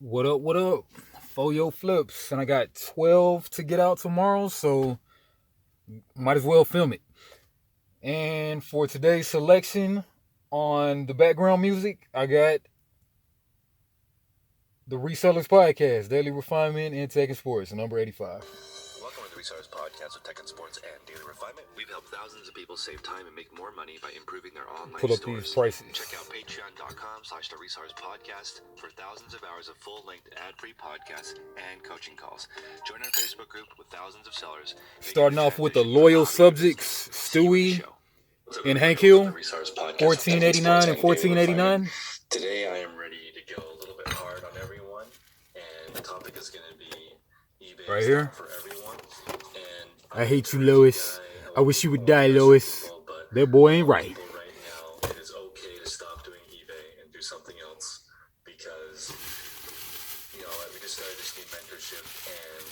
What up? What up? Foyo flips, and I got 12 to get out tomorrow, so might as well film it. And for today's selection on the background music, I got the Resellers Podcast, Daily Refinement and Tech and Sports, number 85. Welcome to the Resellers Podcast with Tech and Sports and Daily Refinement. We've helped thousands of people save time and make more money by improving their online Pull up stores. these prices. Check out patreon.com/the Resellers Podcast for thousands of hours of full-length ad-free podcasts and coaching calls. Join our Facebook group with thousands of sellers. Starting off with the loyal subjects, Stewie and Hank Hill, 1489 and 1489. Today I am ready to go a little bit hard on everyone, and the topic is going to be eBay Right here. for everyone. And I hate you, Lois. I wish you would die, Lois. That boy ain't right. Right now, it is okay to stop doing eBay and do something else because, we just started this new mentorship, and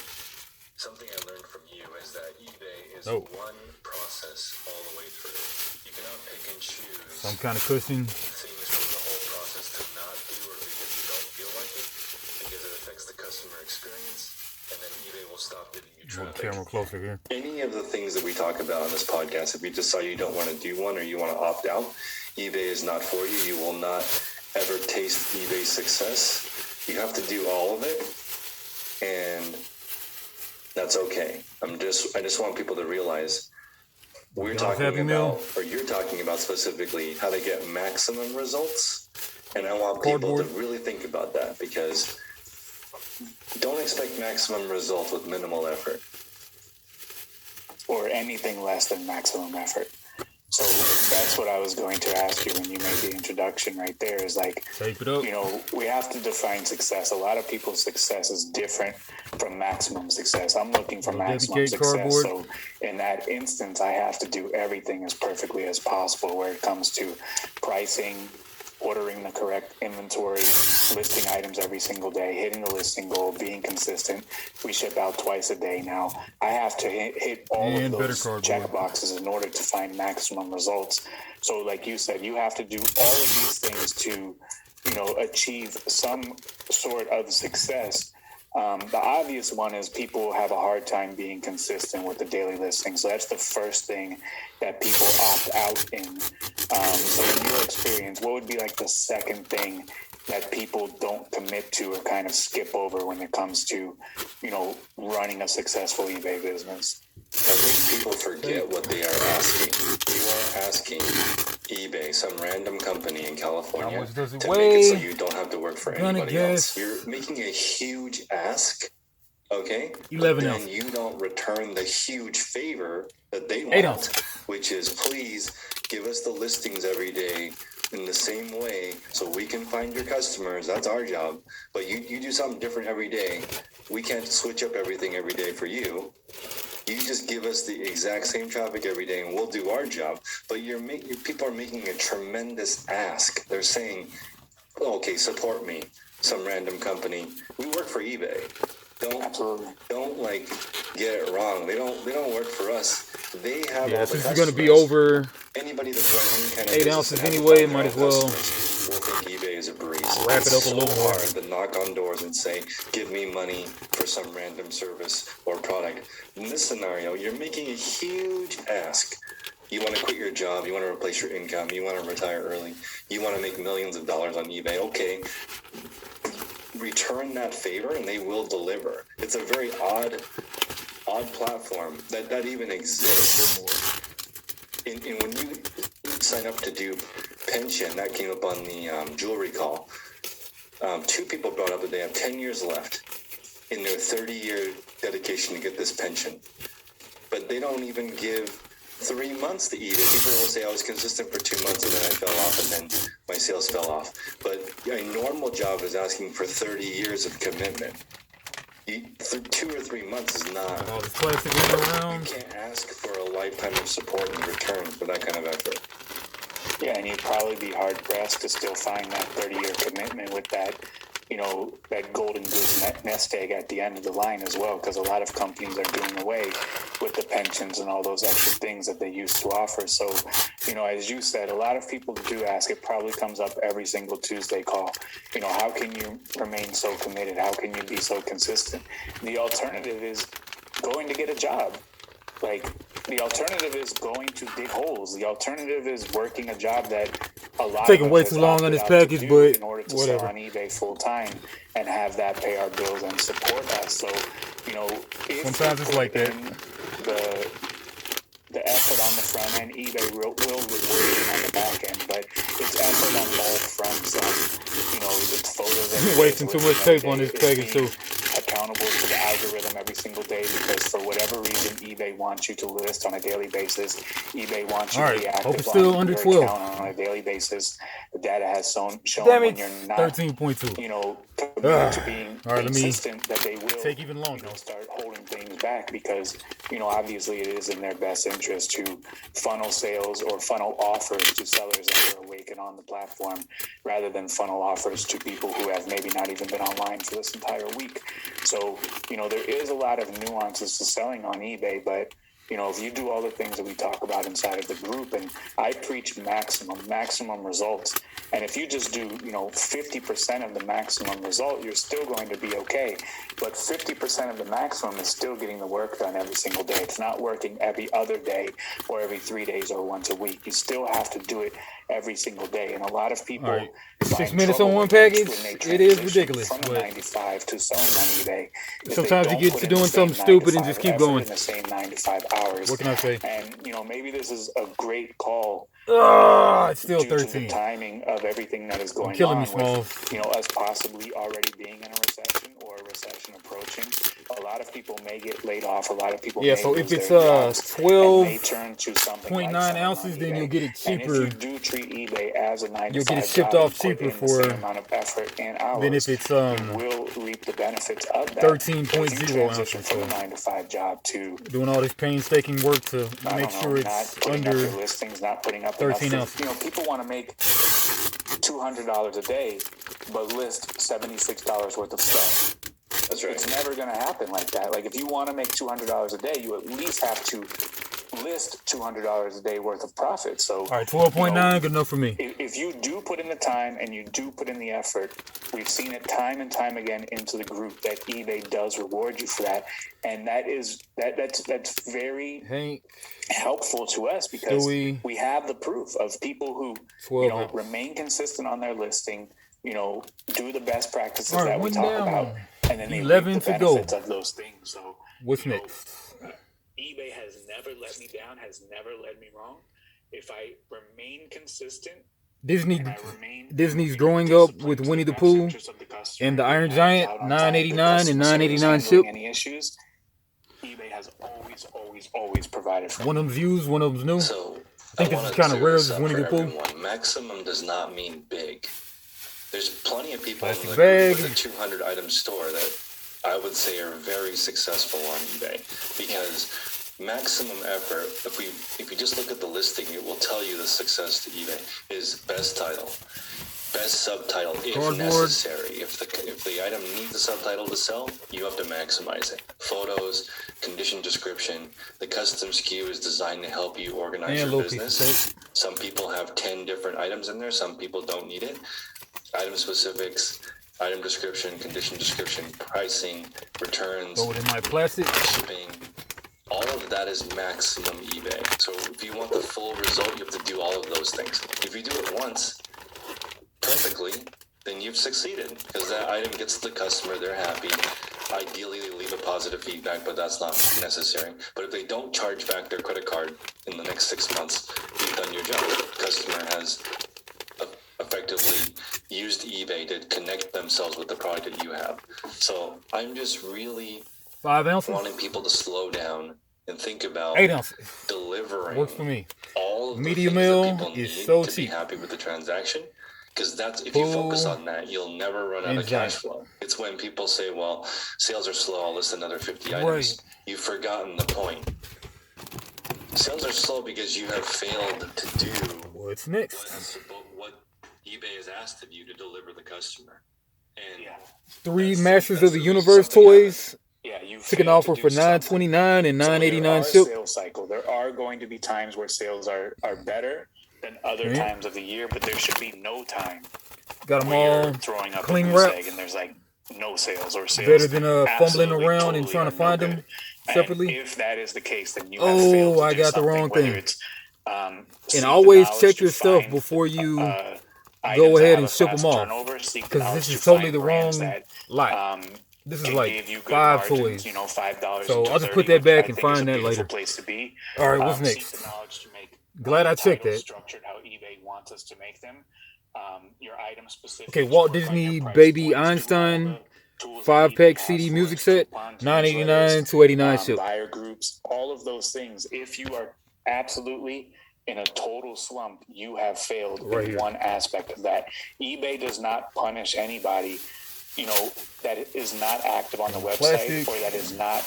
something I learned from you is that eBay is one process all the way through. You cannot pick and choose Some kind of cushion. things from the whole process to not do or because you don't feel like it, because it affects the customer experience, and then eBay will stop giving you Move traffic. the camera closer here. Any of the things that we talk about on this podcast, if you decide you don't want to do one or you want to opt out, eBay is not for you. You will not ever taste eBay's success. You have to do all of it, and that's okay. I just want people to realize you're talking about specifically how to get maximum results, and I want people to really think about that, because don't expect maximum results with minimal effort. Or anything less than maximum effort. So that's what I was going to ask you when you made the introduction right there, is like, Tape it up. we have to define success. A lot of people's success is different from maximum success. I'm looking for maximum success. Cardboard. So in that instance, I have to do everything as perfectly as possible where it comes to pricing, ordering the correct inventory, listing items every single day, hitting the listing goal, being consistent. We ship out twice a day now. I have to hit all of those check boxes in order to find maximum results. So like you said, you have to do all of these things to, achieve some sort of success. The obvious one is people have a hard time being consistent with the daily listing. So that's the first thing that people opt out in. So in your experience, what would be like the second thing that people don't commit to or kind of skip over when it comes to, running a successful eBay business? I think people forget what they are asking. You are asking eBay, some random company in California, to make it so you don't have to work for anybody else. You're making a huge ask, okay? 11 but then you don't return the huge favor that they want, which is please give us the listings every day in the same way so we can find your customers. That's our job. But you do something different every day. We can't switch up everything every day for you. You just give us the exact same traffic every day and we'll do our job. But people are making a tremendous ask. They're saying, okay, support me, some random company. We work for eBay. Don't get it wrong. They don't work for us. They have all the customers. This is going to be over anybody that's running any kind of 8 ounces anyway. Might as well will think eBay is a breeze. Wrap it up a little more. Hard to knock on doors and say, give me money for some random service or product. In this scenario, you're making a huge ask. You want to quit your job, you want to replace your income, you want to retire early, you want to make millions of dollars on eBay. Okay, return that favor and they will deliver. It's a very odd platform that even exists. And when you sign up to do pension, that came up on the jewelry call. 2 people brought up that they have 10 years left in their 30-year dedication to get this pension. But they don't even give 3 months to eBay. People will say I was consistent for 2 months and then I fell off and then my sales fell off. But a normal job is asking for 30 years of commitment. 2 or 3 months is not. all this plastic around. You can't ask for a lifetime of support in return for that kind of effort. Yeah, and you'd probably be hard-pressed to still find that 30-year commitment with that that golden goose nest egg at the end of the line as well, because a lot of companies are doing away with the pensions and all those extra things that they used to offer. So, as you said, a lot of people do ask, it probably comes up every single Tuesday call, how can you remain so committed? How can you be so consistent? The alternative is going to get a job. Like, the alternative is going to dig holes. The alternative is working a job that a lot taking of way us too long on this opted out to package, do but in order to whatever. sell on eBay full time and have that pay our bills and support us. So, if Sometimes it's like that. The effort on the front end, eBay will reward you on the back end, but it's effort on all fronts. It's photos. You're wasting too much tape on this package too. Accountable to the algorithm every single day, because for whatever reason eBay wants you to list on a daily basis. eBay wants you to be active hope it's still on under your 12 account on a daily basis. The data has shown Damn when it, you're not 13.2. committed to being All right, let me consistent, that they will take even longer. Start holding things back, because obviously it is in their best interest to funnel sales or funnel offers to sellers that are awake and on the platform, rather than funnel offers to people who have maybe not even been online for this entire week. So, there is a lot of nuances to selling on eBay, but if you do all the things that we talk about inside of the group, and I preach maximum results. And if you just do, 50% of the maximum result, you're still going to be okay. But 50% of the maximum is still getting the work done every single day. It's not working every other day or every 3 days or once a week. You still have to do it every single day. And a lot of people, right. 6 minutes on one package, it is ridiculous. From but 95 to selling on eBay. Sometimes you get to doing something stupid and just keep going. In the same 9 to 5 hours. What can I say? And maybe this is a great call. It's still due 13. To the timing of everything that is going killing on, me, Smalls. with us possibly already being in a recession or a recession approaching. A lot of people may get laid off. A lot of people. Yeah, may so lose if it's their jobs, 12.9 ounces, then you'll get it cheaper. And if you do treat eBay as a 9 to 5 You'll get it job, shipped off you put cheaper in for the same amount of effort and hours, than if it's you will reap the benefits of that. 13.0 ounces. From So a 9 to 5 job to doing all this painstaking work to make sure it's under listings, not putting up 13 enough. ounces. People want to make $200 a day, but list $76 worth of stuff. That's right. It's never going to happen like that. Like, if you want to make $200 a day, you at least have to list $200 a day worth of profit. So, all right, 12.9, good enough for me. If you do put in the time and you do put in the effort, we've seen it time and time again into the group that eBay does reward you for that, and that's very helpful to us, because we have the proof of people who remain consistent on their listing, do the best practices that we talk about, and then they reap the benefits of those things. So what's next? eBay has never let me down, has never led me wrong. If I remain consistent, Disney's growing up with Winnie the Pooh and the Iron Giant, $9.89 and $9.89 ship. Any issues? eBay has always provided for. One of them's used, one of them's new. So I think this is kind of rare. This Winnie the Pooh. Everyone. Maximum does not mean big. There's plenty of people Plastic in the bag. with a 200 item store that I would say are very successful on eBay, because maximum effort, if you just look at the listing, it will tell you the success to eBay is best title, best subtitle if Cardboard. necessary. If the item needs a subtitle to sell, you have to maximize it. Photos, condition description, the custom SKU is designed to help you organize your business. Some people have 10 different items in there, some people don't need it. Item specifics, item description, condition description, pricing, returns, Throw it in my plastic. shipping. All of that is maximum eBay. So if you want the full result, you have to do all of those things. If you do it once perfectly, then you've succeeded, because that item gets to the customer, they're happy. Ideally, they leave a positive feedback, but that's not necessary. But if they don't charge back their credit card in the next 6 months, you've done your job. The customer has effectively used eBay to connect themselves with the product that you have. So I'm just really 5 ounces. wanting people to slow down and think about 8 ounces. delivering Works for me. all of the Medium things meal that people is need so to be cheap. happy with the transaction. Because that's, if you focus on that, you'll never run out of cash flow. It's when people say, well, sales are slow, I'll list another 50 items. Right. You've forgotten the point. Sales are slow because you have failed to do What's next? what eBay has asked of you to deliver the customer. And Yeah. 3 Masters of the Universe toys. Yeah, you Took an offer for $9.29 and $9.89 ship. Sales cycle. There are going to be times where sales are better than other times of the year, but there should be no time Got them where all you're throwing up clean a goose wrapped. egg and there's like no sales or sales. Better than fumbling absolutely, around and totally trying to are find no them good. separately. And if that is the case, then you have failed to I do got the wrong something, thing. whether it's, And seek the always knowledge check to your stuff find, before you items go that ahead have and a ship them fast off. turnover, seek the Because knowledge this to is totally find the brands wrong that, lot. This is can like give you good 5 margins, toys. you know, $5 So into I'll just put 30, that back which and I think is find a that beautiful later. place to be. All right, what's Seek next? the knowledge to make Glad I checked titles that. structured how eBay wants us to make them. Your item specific. Okay, Walt Disney Baby Einstein 5-pack CD music set, $9.89, $2.89 ship. Buyer groups, all of those things. If you are absolutely in a total slump, you have failed in one aspect of that. eBay does not punish anybody, you know, that is not active on the website or that is not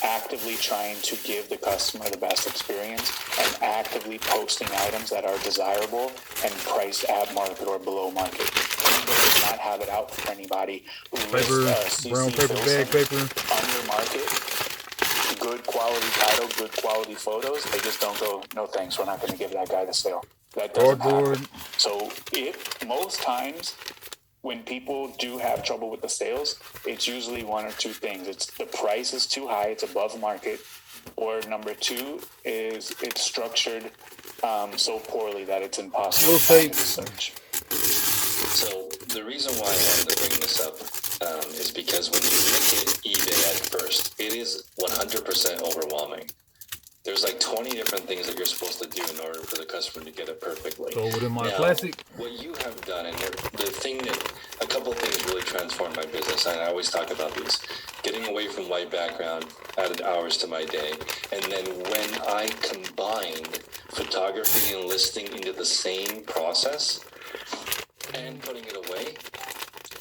actively trying to give the customer the best experience and actively posting items that are desirable and priced at market or below market. eBay does not have it out for anybody who lists brown paper bag paper under market. Good quality title, good quality photos. They just don't go, no thanks, we're not going to give that guy the sale. That doesn't happen. So most times when people do have trouble with the sales, it's usually one or two things. It's the price is too high, it's above market, or number 2 is it's structured so poorly that it's impossible to find in the search. So the reason why I wanted to bring this up is because when you look at eBay at first, it is 100% overwhelming. There's like 20 different things that you're supposed to do in order for the customer to get it perfectly. Go with my now, classic. What you have done, and the thing that, a couple of things really transformed my business, and I always talk about these, getting away from white background added hours to my day. And then when I combined photography and listing into the same process and putting it away,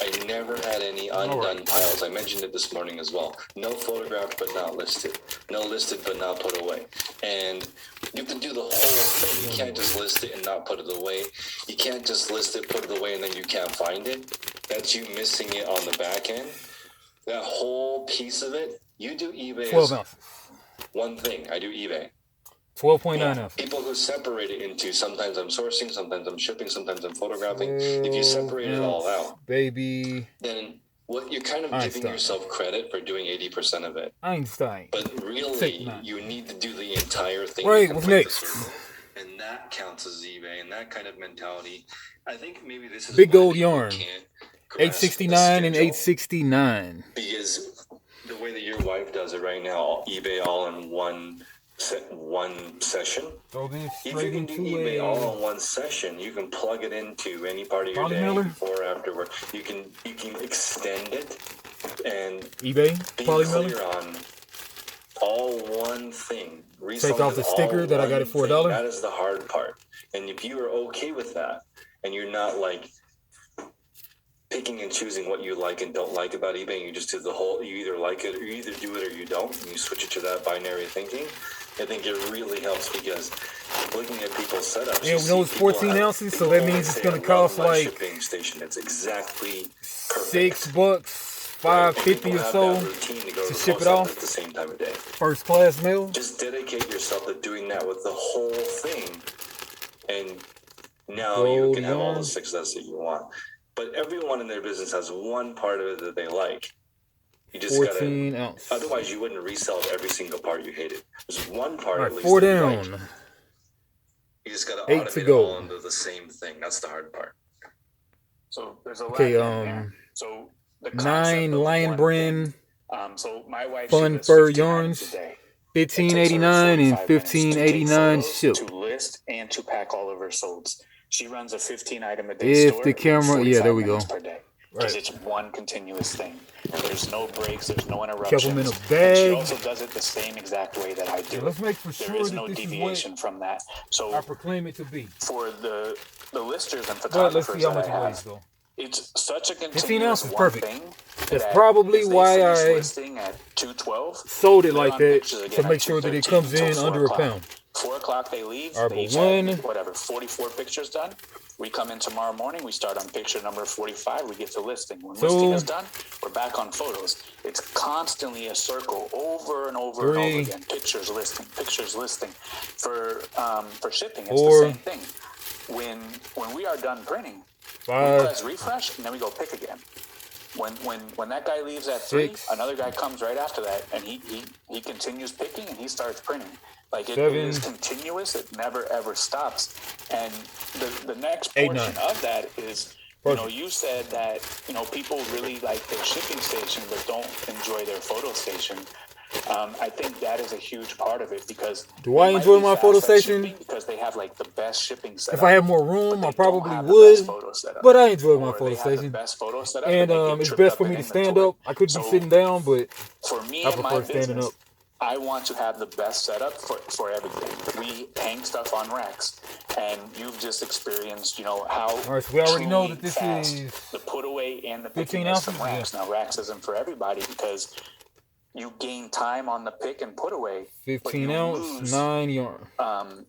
I never had any undone piles. I mentioned it this morning as well. No photographed but not listed. No listed but not put away. And you have to do the whole thing. You can't just list it and not put it away. You can't just list it, put it away, and then you can't find it. That's you missing it on the back end. That whole piece of it, you do eBay 12 ounces. One thing. I do eBay. 12.9 ounces. People who separate it into sometimes I'm sourcing, sometimes I'm shipping, sometimes I'm photographing. If you separate it all out, baby, then what you're kind of giving yourself credit for doing 80% of it. Einstein. But really, you need to do the entire thing. Right, what's next? And that counts as eBay and that kind of mentality. I think maybe this is Big Gold Yarn. $8.69 and $8.69. Because the way that your wife does it right now, eBay all in one session. If you can do eBay all in one session, you can plug it into any part of your day, before or after work. You can extend it and eBay be clear on all one thing. Take off the sticker that I got at $4. That is the hard part. And if you are okay with that, and you're not like picking and choosing what you like and don't like about eBay, and you just do the whole, you either like it or you either do it or you don't, and you switch it to that binary thinking, I think it really helps because looking at people's setups. Yeah, we know it's 14 ounces, so that means it's going to cost like shipping station. It's exactly $6, $5.50 or so to ship it off. At the same time of day. First class mail. Just dedicate yourself to doing that with the whole thing, and now you can have all the success that you want. But everyone in their business has one part of it that they like. You just 14 gotta, ounce. Otherwise, you wouldn't resell every single part you hated. There's one part at least. 4 down. Like. You just gotta automate it all into the same thing. That's the hard part. So there's a lot So the 9 Lion Brand so my wife Fun Fur Yarns, $15.89 and $15.89 ship. To list and to pack all of her solds. She runs a 15-item a day store. If the camera, yeah, there we go. Per day. Because it's one continuous thing. And there's no breaks, there's no interruptions. Kept them in a bag. She also does it the same exact way that I do. Let's make for sure there is that no this deviation is from that. So I proclaim it to be. For the listers and But let's photographers see how that much I it have, weighs though. it's such a 15 ounces continuous perfect. thing. That's probably why I listing at 212, sold it like that, to make sure that it comes in under a pound. 4 o'clock they leave. All right, they but each have, whatever, 44 pictures done. We come in tomorrow morning. We start on picture number 45. We get to listing. When listing is done, we're back on photos. It's constantly a circle over and over and over again. Pictures, listing, pictures, listing. For shipping, it's the same thing. When we are done printing, we press refresh and then we go pick again. When that guy leaves at 3, another guy comes right after that, and he continues picking and he starts printing. Like it is continuous. It never ever stops. And the next portion of that is, you said that people really like their shipping station but don't enjoy their photo station. I think that is a huge part of it, because do I enjoy my photo station? Because they have like the best shipping setup. If I had more room, I probably would. But I enjoy my photo station. And it's best for me to stand up. I could be sitting down, but for me, I prefer standing up. I want to have the best setup for everything. We hang stuff on racks, and you've just experienced, how. All right, so we already know that this is the put away and the 15 ounces from racks. Now, racks isn't for everybody because you gain time on the pick and put away. 15 ounce, 9 yarn.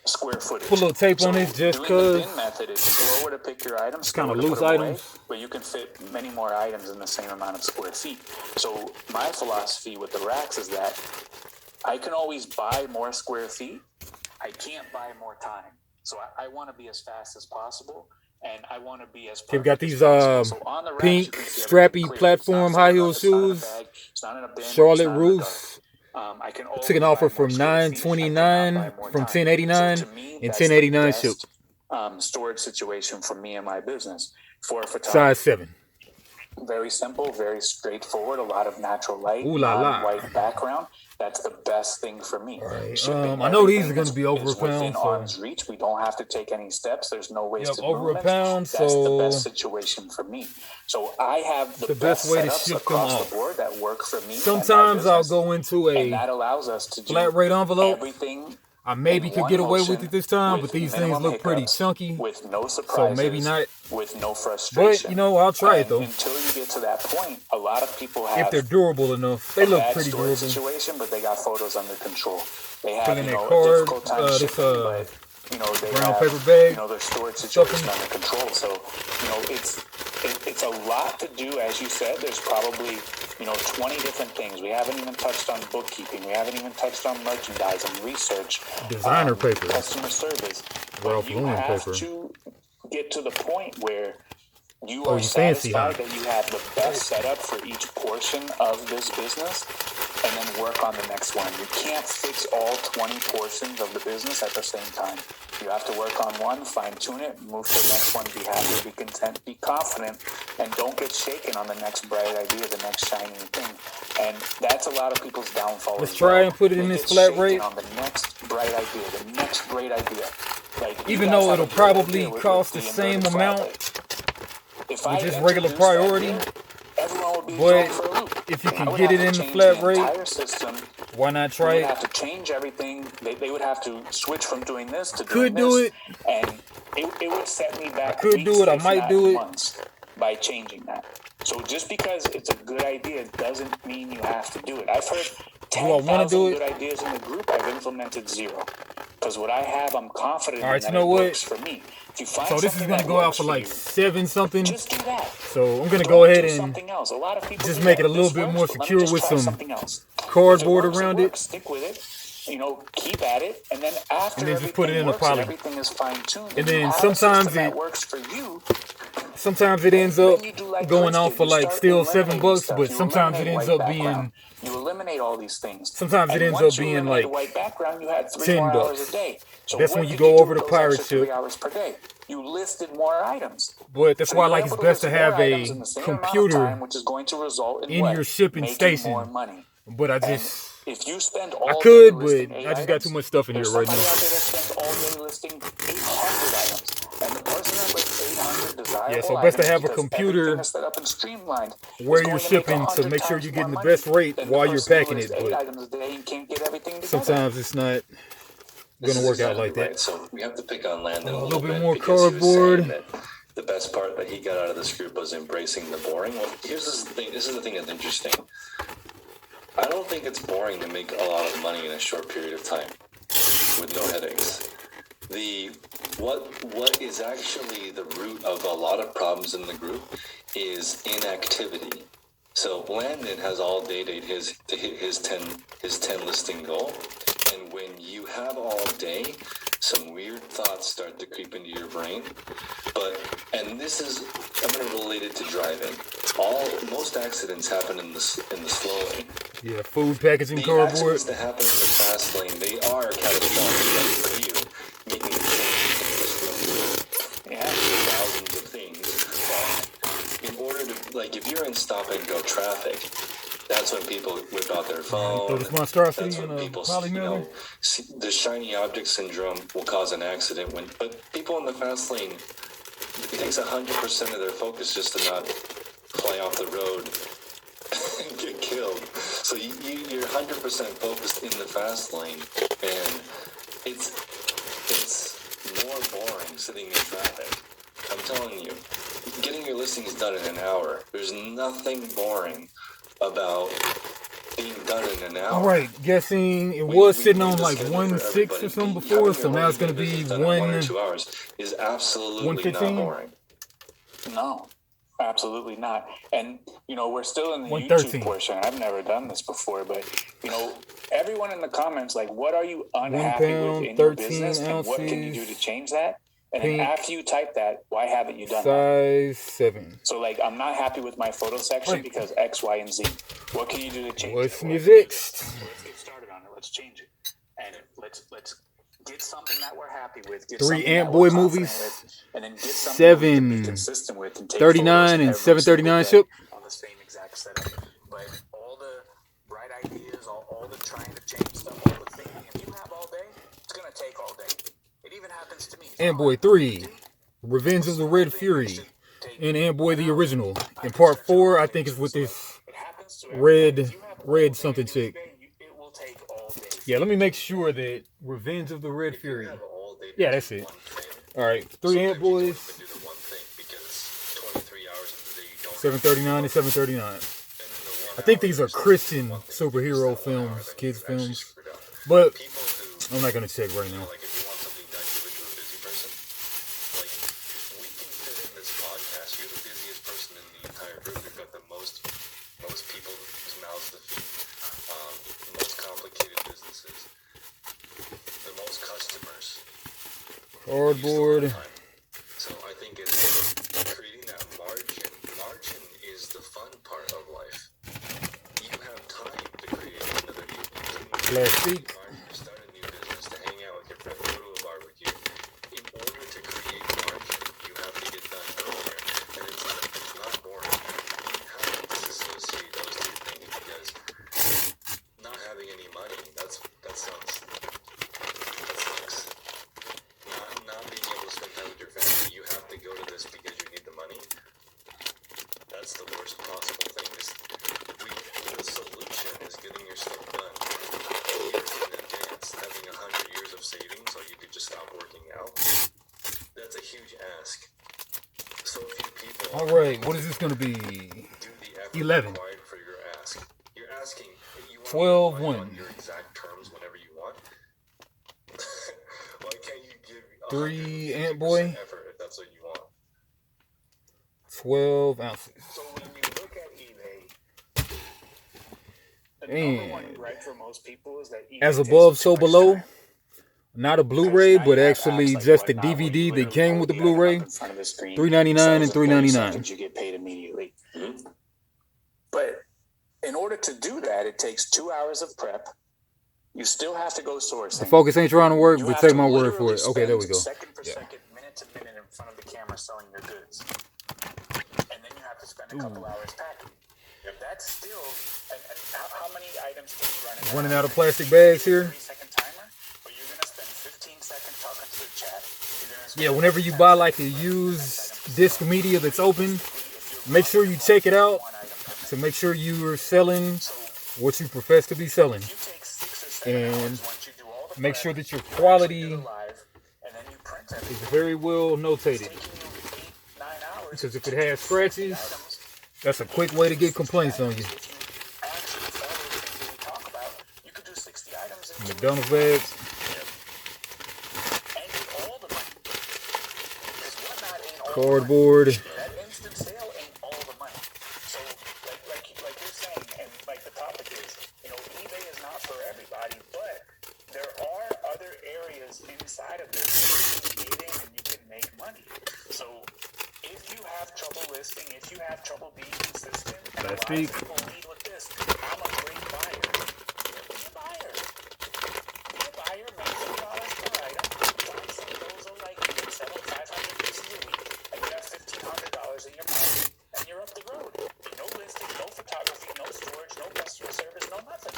Square footage. Put a little tape on it just because. The bin method is slower to pick your items. It's kind of loose items. But you can fit many more items in the same amount of square feet. So my philosophy with the racks is that I can always buy more square feet. I can't buy more time. So I want to be as fast as possible. And I want to be as they've got these pink strappy platform high heel shoes. Charlotte Russe. I took an offer from $929 from $1089 and $1089 shipped. Storage situation for me and my business for a photographer. Size 7. Very simple, very straightforward. A lot of natural light, white background. That's the best thing for me. Right. I know these are going to be over a pound. So. Arm's reach. We don't have to take any steps. There's no wasted over a pound. That's the best situation for me. So I have the best way to ship them off. The board that work for me. Sometimes I'll go into a that allows us to flat rate envelope. Everything. I maybe could get away with it this time, but these things look pretty chunky. With no surprises, so maybe not. With no frustration. But, I'll try it though. Until you get to that point, a lot of people have. If they're durable enough, they look pretty durable. Situation, but they got photos under control. They have, a difficult time shipping, but, they brown paper bag. Their storage situation under control. So, it's a lot to do, as you said. There's probably 20 different things. We haven't even touched on bookkeeping. We haven't even touched on merchandising, research, designer paper, customer service. Ralph Lauren paper. To get to the point where you are satisfied that you have the best setup for each portion of this business, and then work on the next one. You can't fix all 20 portions of the business at the same time. You have to work on one, fine-tune it, move to the next one, be happy, be content, be confident, and don't get shaken on the next bright idea, the next shiny thing. And that's a lot of people's downfall. Let's try and put it in this flat rate. On the next bright idea, the next great idea. Like, even though it'll probably cost the same amount, which is regular priority, but if you can get it in the flat rate, system, why not try it? They would have to change everything. They would have to switch from doing this to doing this. And it would set me back. I could do it. I might do it by changing that. So just because it's a good idea doesn't mean you have to do it. I've heard 10,000 good ideas in the group. I've implemented 0. Because what I have, I'm confident in that it works for me. If you find so this is going to go out for like 7 something. Just do that. So I'm going to go ahead and just make it a little bit more secure with some cardboard around it. Stick with it. Keep at it, and then after and then just put it in a poly. Everything is fine-tuned. And then sometimes it works for you. Sometimes it ends up going off for like still $7, but sometimes it ends up being. You eliminate all these things. Sometimes it ends up being like $10. So that's when you go over to pirate ship. You listed more items. But that's why I like it's best to have a computer which is going to result in your shipping station. But I just. If you spend all I could, but I just got too much stuff in here right now. Yeah, so best to have a computer where you're shipping to make sure you're getting the best rate while you're packing it. But sometimes it's not going to work out like that. So we have to pick on Landon a little bit more cardboard. The best part that he got out of this group was embracing the boring. Well, here's the thing. This is the thing that's interesting. I don't think it's boring to make a lot of money in a short period of time. with no headaches. What is actually the root of a lot of problems in the group is inactivity. So Landon has all day to hit his 10 listing goal, and when you have all day, some weird thoughts start to creep into your brain. And this is, I'm going to relate it to driving. Most accidents happen in the slow lane. Yeah, food packaging, the cardboard. Accidents that happen in the fast lane, they are catastrophic for you, making the change. Yeah, thousands of things. But in order to, like, if you're in stop and go traffic, that's when people whip out their phone. Throw this monstrosity That's in when a people, polymer. the shiny object syndrome will cause an accident. But people in the fast lane, it takes 100% of their focus just to not fly off the road and get killed. So you're 100% focused in the fast lane, and it's more boring sitting in traffic. I'm telling you, getting your listings done in an hour. There's nothing boring about being done in an hour. All right, guessing it was sitting on like 1.6 or something before, so now it's going to be 1 or 2 hours is absolutely not boring. No, absolutely not. And, we're still in the 113. YouTube portion. I've never done this before, but, everyone in the comments, like, what are you unhappy with in your business, and what can you do to change that? And then after you type that, why haven't you done that? Size 7. So, like, I'm not happy with my photo section because X, Y, and Z. What can you do to change What's it? next? Let's get started on it. Let's change it. And let's get something that we're happy with. Get 3 Ant Boy movies. With, and then get something that we can be consistent with. And take 39 and 739 ship. On the same exact setup. But all the bright ideas, all the trying to change stuff, all the thinking, if you have all day, it's going to take all day. It even happens to me. Ant Boy 3, Revenge of the Red Fury, and Ant Boy the original. In part 4, I think it's with this red something chick. Yeah, let me make sure that Revenge of the Red Fury. Yeah, that's it. All right, 3 Ant Boys. 739 and 739. I think these are Christian superhero films, kids films, but I'm not gonna check right now. Cardboard. So I think it's creating that margin. Margin is the fun part of life. You have time to create another Plastic. Start a new business, to hang out with your friends, go to a barbecue. In order to create margin, you have to get done earlier, and it's not boring. You have to disassociate those two things, because not having any money, that sucks. Not being able to spend time with your family, you have to go to this because you need the money. That's the worst possible thing. The solution is getting your stuff done years in advance. Having 100 years of savings so you could just stop working out. That's a huge ask. So few people. All right, what is this going to be? Do the effort 11. required for your ask. You're asking. You 12-1. Your exact terms whenever you want. Why can't you give 3 Ant Boy. Effort if that's what you want? 12 ounces. So when you look at eBay, the And number one gripe for most people is that eBay as takes above, too so much below. time. Not a Blu-ray, but actually just a DVD that came with the Blu-ray. $3.99 and $3.99. You get paid immediately. Mm-hmm. But in order to do that, it takes 2 hours of prep. You still have to go sourcing. The focus ain't trying to work, but take my word for it. Okay, there we go. Second for second, minute to minute in front of the camera selling your goods. And then you have to spend a couple hours packing. If that's still, how many items can you run in? Running out of plastic bags here. 3-second timer, but you're going to spend 15 seconds talking to the chat. Yeah, whenever you buy like a used disc media that's open, make sure you check it out to make sure you are selling what you profess to be selling. And make sure that your quality is very well notated. Because if it has scratches, that's a quick way to get complaints on you. McDonald's bags. Cardboard. That instant sale ain't all the money. So, like you're saying, and like the topic is, eBay is not for everybody, but there are other areas inside of this where you can get in and you can make money. So, if you have trouble listing, if you have trouble being consistent, and a lot of people lead with this, I'm a great buyer. Be a buyer. Be a buyer, make $2 per item. Buy some of those are like you sell them 500 pieces a week, and you have $1,500 in your pocket, and you're up the road. No listing, no photography, no storage, no customer service, no nothing.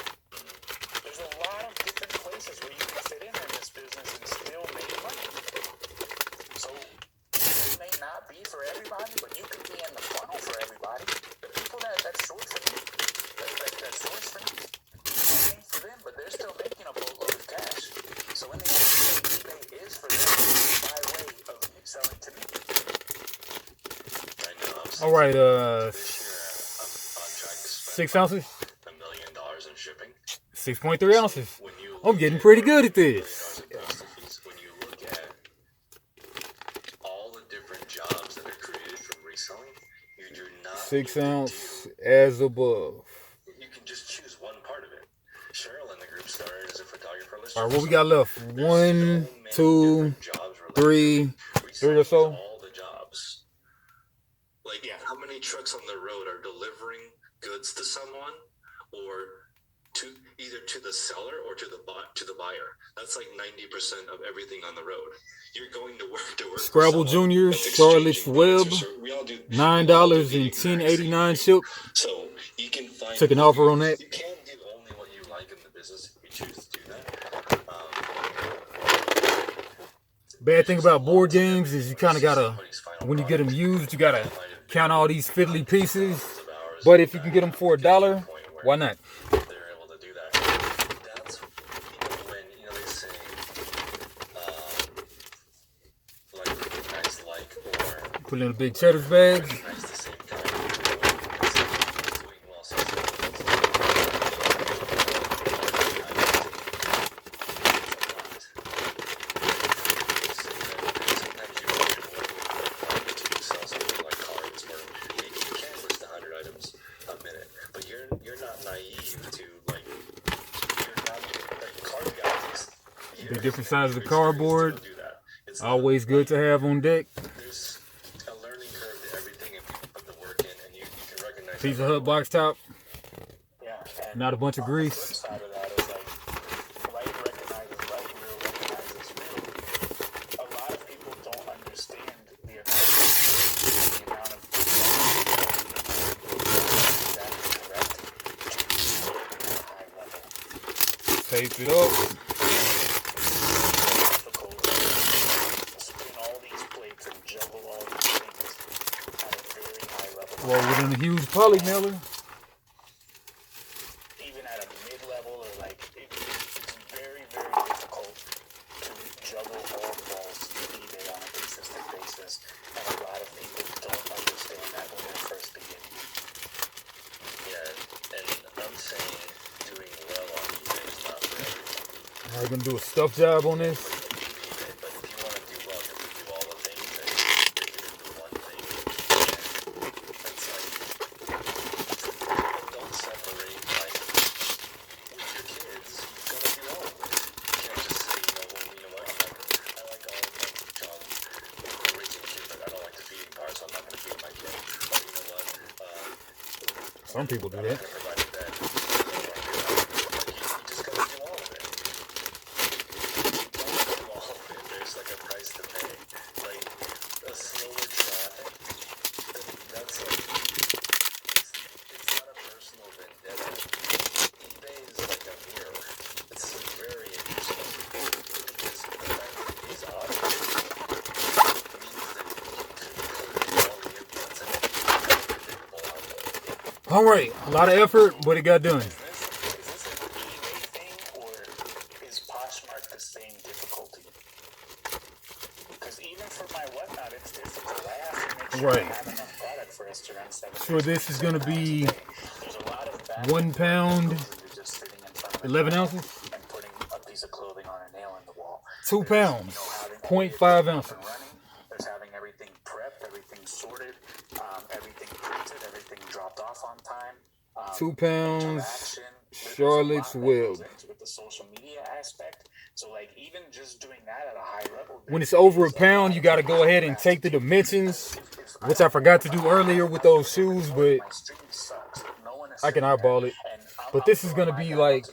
There's a lot of different places where you can fit in this business and still make money. So it may not be for everybody, but you could be in the funnel for everybody. The people that's short for you, that source for you, ain't for them, but they're still making a boatload of cash. So in the end of the day, eBay is for them by way of you selling to me. I know. All right, This year, I'm on track to spend 6 ounces, $1 million in shipping. 6.3 ounces. When you I'm getting pretty good at this. When you look at all the different jobs that are created from reselling, you do not 6 need to ounce as above. you can just choose one part of it. Cheryl in the group started as a photographer. All right, what we got left? 1, 2, 3 or so. All the jobs. Like, how many trucks on the road are delivering goods to someone, or to either to the seller or to the buyer? That's like 90% of everything on the road. You're going to work Scrabble Junior, Charlotte's Web, $9 and $10.89 ship. So you can find Took an offer on that. You can do only what you like in the business if you choose to do that. Bad thing about board games is you kind of gotta, when you get them used, you gotta count all these fiddly pieces. But if you can get them for $1, why not? They're able to do that. That's when they say like or Put it in a big cheddar's bag. nice the same time. Doing well. Sometimes you sell something like cards where you can list 100 items a minute, but you're not naive to you're not like card guys. The different sizes of cardboard. Always good to have on deck. There's a learning curve to everything if people put the work in, and you can recognize Pizza Hut box top. Yeah. And Not a bunch of on the grease. flip side of that is like recognizes like, real recognizes real. A lot of people don't understand the amount of that is correct at a high level. Tape it up. Difficult to spin all these plates and juggle all these things at a very high level. Well, within a huge poly mailer. Even at a mid-level or it's very, very difficult to juggle all the balls to eBay on a consistent basis, and a lot of people don't understand that when they're first beginning. Yeah, and I'm saying doing well on eBay is not for everyone. We're gonna do a stuff job on this. But if you want to do well, you have to do all the things that you do one thing. It's don't separate with your kids. You've got to do all of it. You can't just say, you know what, I like all of my job. We're raising kids, but I don't like the feeding part, so I'm not going to feed my kid. But you know what? Some people do I'm that. not going to provide a bed. You just got to do all of it. There's like a price to pay. Like a slower traffic. That's it's not a personal vendetta. eBay is like a mirror. It's very interesting because the fact that it is automated means that you can all the inputs and predictable output. All right, a lot of effort, but it got done. Is this an eBay thing, or is Poshmark the same difficulty? Because even for my whatnot, it's difficult. I have to make sure Right. I have enough product for us to run 7 Sure, this is gonna be There's a lot of back 1 pound, and you're just sitting in front of a 11 camera ounces, and putting a piece of clothing on a nail in the wall. 2 pounds, Having 0.5 ounces. running, there's having everything prepped, off on time. 2 pounds. Charlotte's Web. With the social media aspect. So like even just doing that at a high level. When it's over a pound, you got to go ahead and take the dimensions, which I forgot to do earlier with those shoes, but I can eyeball it. But this is going to be like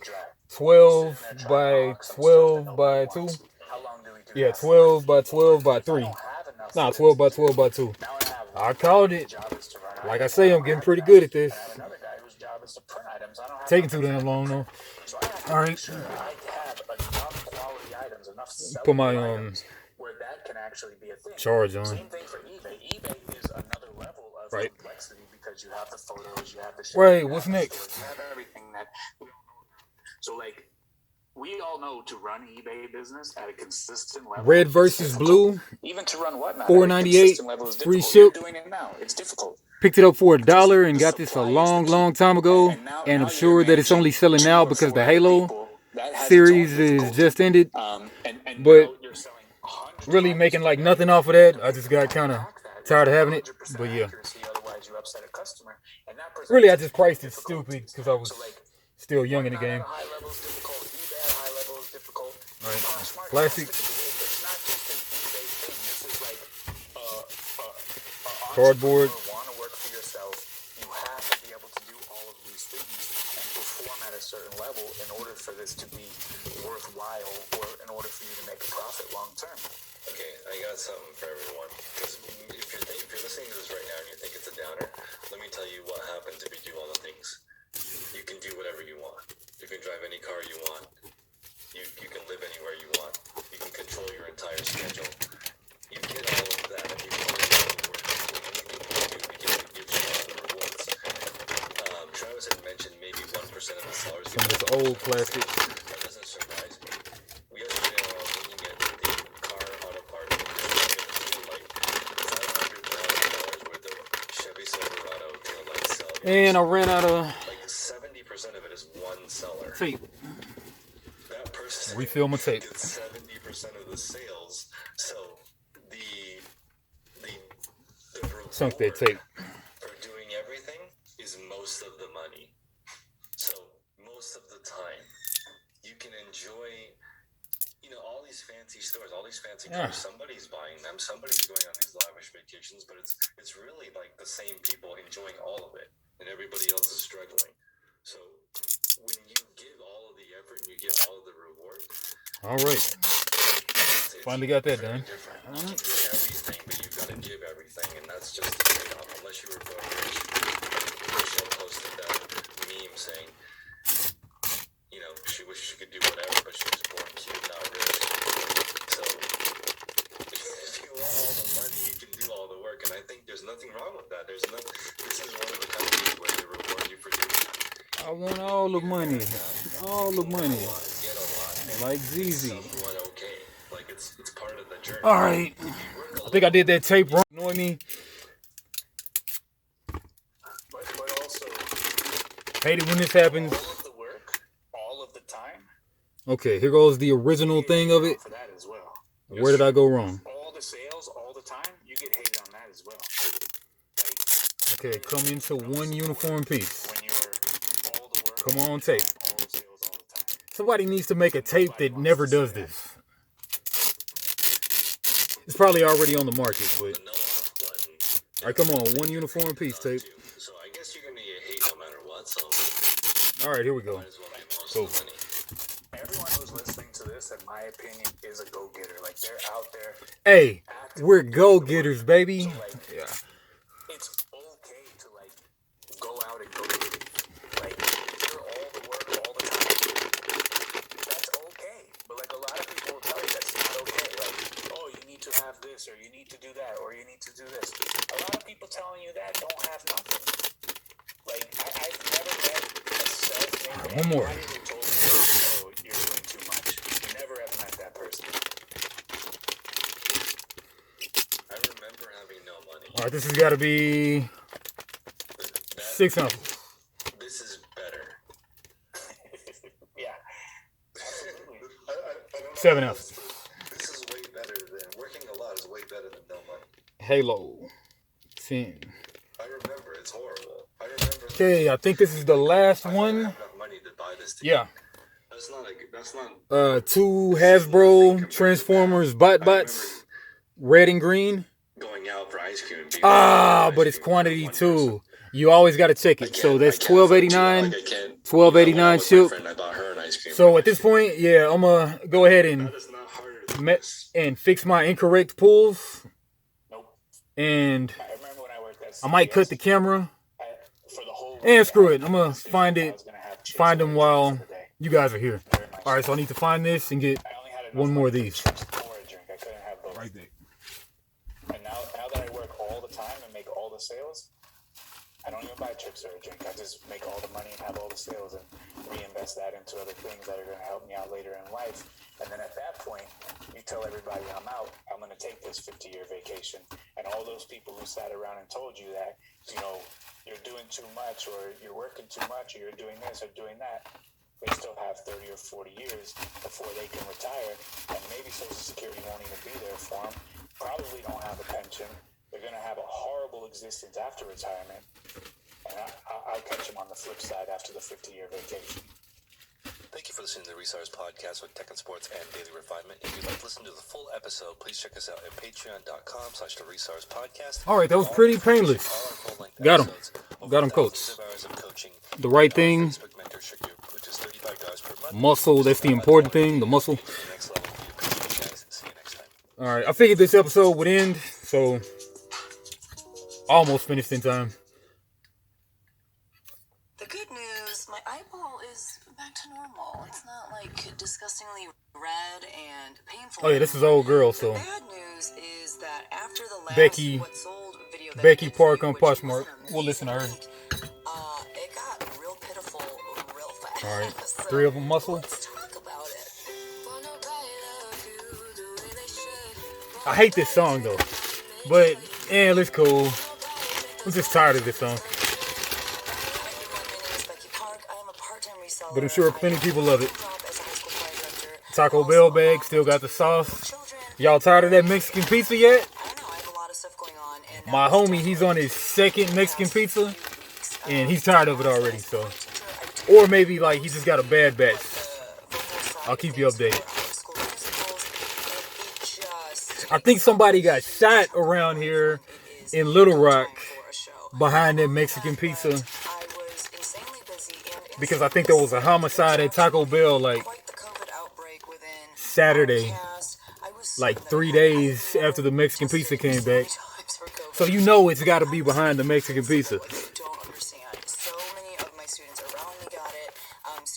12 by 12 by 2. Yeah, 12 by 12 by 3. Nah, 12 by 12 by 2. I called it. Like I say, I'm getting pretty good at this. Taking too damn long though. All right. Put my charge on. Same thing for eBay. eBay is another level of complexity because you have the photos, you have the shipping, right. What's next? You have everything that. So like, we all know to run eBay business at a consistent level. Red versus blue. Even to run whatnot. $4.98. Free ship. Doing it now. It's difficult. Picked it up for $1 and got this a long time ago. And I'm sure that it's only selling now because the Halo series is just ended. But really making like nothing off of that. I just got kind of tired of having it. But yeah. Really, I just priced it stupid because I was still young in the game. All right. Plastic. Cardboard. Certain level in order for this to be worthwhile or in order for you to make a profit long term. Okay, I got something for everyone. Because if you're listening to this right now and you think it's a downer, let me tell you what happens if you do all the things. You can do whatever you want. You can drive any car you want. You can live anywhere you want. You can control your entire schedule. You get all of that if you put it all the work. Anything you do, it gives you all the rewards. Travis had mentioned maybe 1% of the sellers. Some of this old plastic. That doesn't surprise me. Yesterday, I was looking at the car auto parts. Like $500,000 worth of Chevy Silverado taillight sell. And I ran out of. Like 70% of it is one seller. Tape. That person. Refill my tape. Did 70% of the sales. So the Sunk that tape. For doing everything is most of the money. So most of the time you can enjoy, all these fancy stores, all these fancy cars. Somebody's buying them, somebody's going on these lavish vacations, but it's really like the same people enjoying all of it and everybody else is struggling. So when you give all of the effort and you get all of the reward. All right. Finally got that done. All right. Everything, but you've got to give everything, and that's just the trade-off. Unless you were born rich. Michelle posted that meme saying, she wished she could do whatever, but she was born cute, not rich. So if you want all the money, you can do all the work, and I think there's nothing wrong with that. This is one of the companies where they reward you for doing it. I want all the money. All the money. Like ZZ. Like it's part of the journey. All right. I think I did that tape wrong. Annoy me. But also, hate it when this happens. all of the work, all of the time. Okay, here goes the original thing of it. For that as well. Where did I go wrong? All the sales, all the time, you get hated on that as well. Okay, come into one uniform piece. When you're all the work, come on, tape. all the sales, all the time. Somebody needs to make a tape that never does this. It's probably already on the market, but. Alright, come on, one uniform piece, tape. So I guess you're gonna get hate no matter what. So. Alright, here we go. Cool. Everyone who's listening to this, in my opinion, is a go-getter. Like they're out there. Hey, we're go-getters, baby. So, yeah. It's okay to go out and go get it. Do all the work all the time. That's okay. But a lot of people will tell you that's not okay. Oh, you need to have this, or you need to do that, or you need to do this. A lot of people telling you that don't have nothing. I've never met a self-made one more. who told me, oh, you're doing too much. Never have met that person. I remember having no money. Alright, this has got to be 6 ounces. This is better. Yeah. Absolutely. 7 ounces. This is way better than working a lot is way better than no money. Halo 10. I remember it's horrible. I remember Okay, I think this is the last one. Yeah. Two Hasbro Transformers bots, red and green. Going out for ice cream. But it's quantity too. You always got to check it. So that's $12.89. $12.89 ship. So at this point, yeah, I'm gonna go ahead and fix my incorrect pulls. And I might cut the camera. And screw it. I'm gonna find them while you guys are here. All right, so I need to find this and get one more of these. Right there. And now that I work all the time and make all the sales, I don't even buy chips or a drink. I just make all the money and have all the sales and reinvest that into other things that are going to help me out later in life. And then at that point, you tell everybody I'm out, I'm going to take this 50-year vacation. And all those people who sat around and told you that, you're doing too much or you're working too much or you're doing this or doing that, they still have 30 or 40 years before they can retire. And maybe Social Security won't even be there for them. Probably don't have a pension. They're going to have a horrible existence after retirement. And I'll catch them on the flip side after the 50-year vacation. Thank you for listening to the Resars Podcast with Tech and Sports and Daily Refinement. If you'd like to listen to the full episode, please check us out at patreon.com/the Resars Podcast. All right, that was pretty painless. Got him. Got him, coach. The right thing. Muscle, that's the important thing, the muscle. All right, I figured this episode would end, so almost finished in time. The good news, my eyeball is back to normal. It's not like disgustingly red and painful. Oh yeah, this is old girl, so. The bad news is that after the last Becky video that Becky Park on Poshmark. We'll listen to her. It got real pitiful real fast. All right, So 3 of them muscle. let's talk about it. I hate this song though, but it's cool. I'm just tired of this song. But I'm sure plenty of people love it. Taco Bell bag, still got the sauce. Y'all tired of that Mexican pizza yet? My homie, he's on his second Mexican pizza, and he's tired of it already, so. Or maybe, like, he just got a bad batch. I'll keep you updated. I think somebody got shot around here in Little Rock behind that Mexican pizza. Because I think there was a homicide at Taco Bell, like, Saturday. Like 3 days after the Mexican pizza came back. So you know it's got to be behind the Mexican pizza.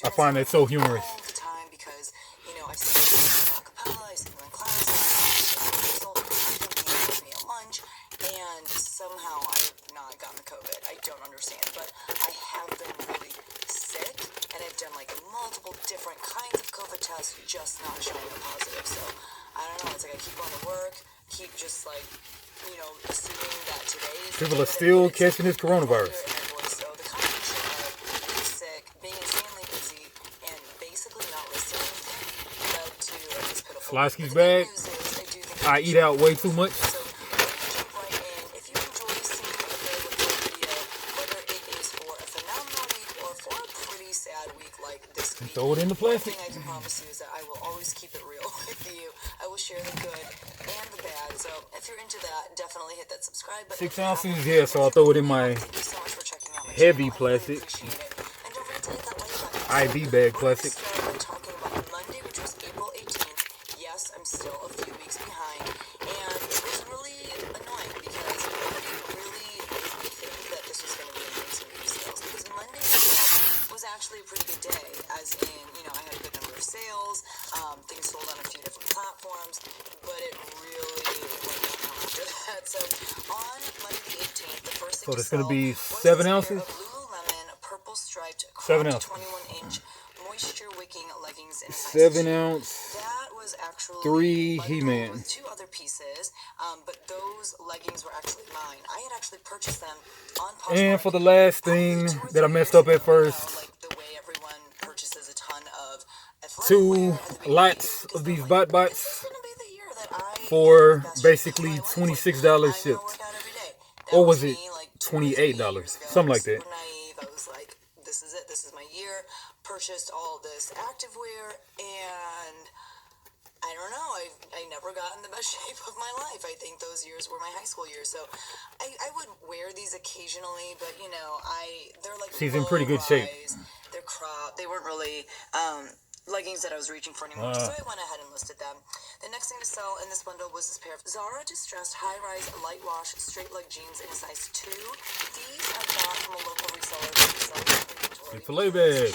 I find that so humorous. And somehow I've not gotten the COVID. I don't understand, but I have been really sick, and I've done like multiple different kinds of COVID tests, just not showing a positive. So I don't know. It's like I keep going to work, keep just like, assuming that today is people are still catching this coronavirus. So the combination of being sick, being insanely busy, and basically not listening to anything led to this pitiful. Slasky's bag. I eat out way too much. Throw it in the plastic. One thing I can promise you is that I will always keep it real with you. I will share the good and the bad. So if you're into that, definitely hit that subscribe button. 6 ounces, yeah, so I'll throw it in my heavy plastic. IV bag plastic. Talking about Monday, which was April 18th. Yes, I'm still a few weeks behind. And it was really annoying because nobody really made me think that this was going to be amazing sales. Because Monday was actually a pretty good day. As in, I had a good number of sales, things sold on a few different platforms, but it really went down after that. So on Monday the 18th, the first thing so it's going to be 7 ounces? Lululemon purple striped 7 ounces. 21-inch moisture wicking leggings in 7 ounce. That was actually 3 He-Man. with 2 other pieces, but those leggings were actually mine. I had actually purchased them on Poshmark. And for the last thing that I messed up at first, 2 lots of these bots for basically $26 shipped. Or was it $28? Something like that. I was like, this is it. This is my year. Purchased all this activewear, and I don't know. I never got in the best shape of my life. I think those years were my high school years. So I would wear these occasionally, but you know, they're like she's in pretty good shape. They're cropped. They weren't really leggings that I was reaching for anymore. So I went ahead and listed them. The next thing to sell in this bundle was this pair of Zara distressed high-rise light wash straight leg jeans in a size 2. These I bought from a local reseller who sells inventory. Filet bag.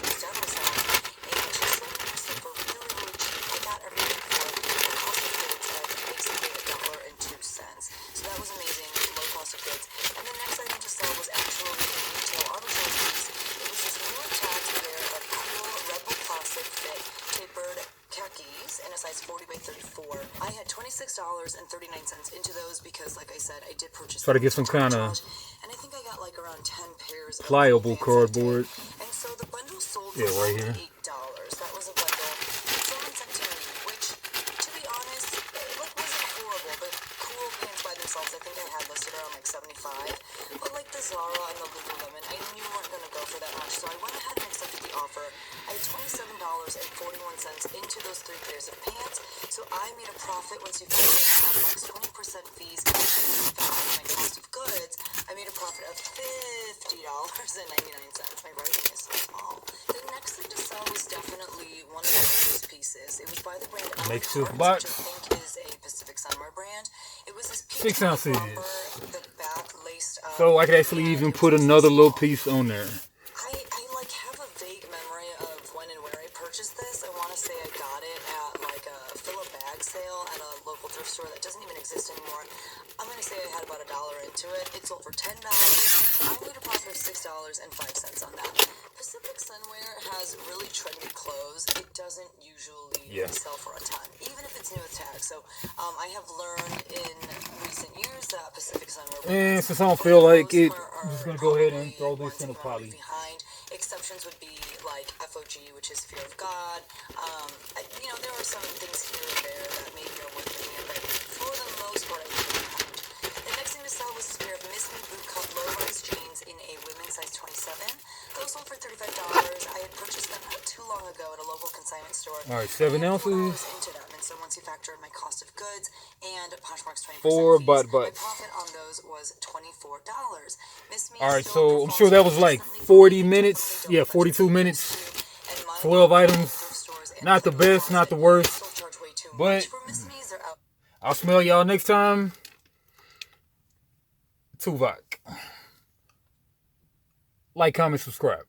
I had $26.39 into those because, like I said, I did purchase. Try to get some kind of and I think I got like around 10 pairs pliable cardboard. And so the bundle sold for right here. $8. That was a bundle. Someone sent to me, which, to be honest, wasn't horrible. But cool pants by themselves, I think I had listed around like 75. But like the Zara and the Lululemon, I knew weren't going to go for that much, so I went ahead and accepted the offer. I had $27.41 into those 3 pairs of pants, so I made a profit once you factor in Poshmark's 20% fees and my cost of goods. I made a profit of $50.99. My writing is so small. The next thing to sell was definitely one of the oldest pieces. It was by the brand Makeshift Element box. Heart, which I think is a Pacific Sunwear brand. It was this 6 ounces. the back laced up. So I could actually even put another little piece on there. I like have a vague memory of when and where I purchased this. I want to say I got it at like a fill a bag sale at a local thrift store that doesn't even exist anymore. I'm going to say I had about $1 into it. It sold for $10. I made a profit of $6.05 on that. Pacific Sunwear has really trendy clothes. It doesn't usually sell for a ton, even if it's new with tags. So I have learned in recent years that Pacific Sunwear. And since I don't feel like it, I'm just going to go ahead and throw this in a poly. Exceptions would be like FOG, which is Fear of God. You know, there are some things here and there that maybe are worth looking at, but for the most part, I think they're behind. The next thing to sell was this pair of Miss Me bootcut low-rise jeans in a women's size 27. Those sold for $35. I had purchased them not too long ago at a local consignment store. All right, 7 ounces. Into them, and so once you factor in my cost of goods and Poshmark's 20% Fees, my profit on those was $24. Miss Me. All right, so I'm sure that was like 40 minutes. Yeah, 42 minutes. 12 items. Not the best, not the worst. But I'll smell y'all next time. Tuvok. Like, comment, subscribe.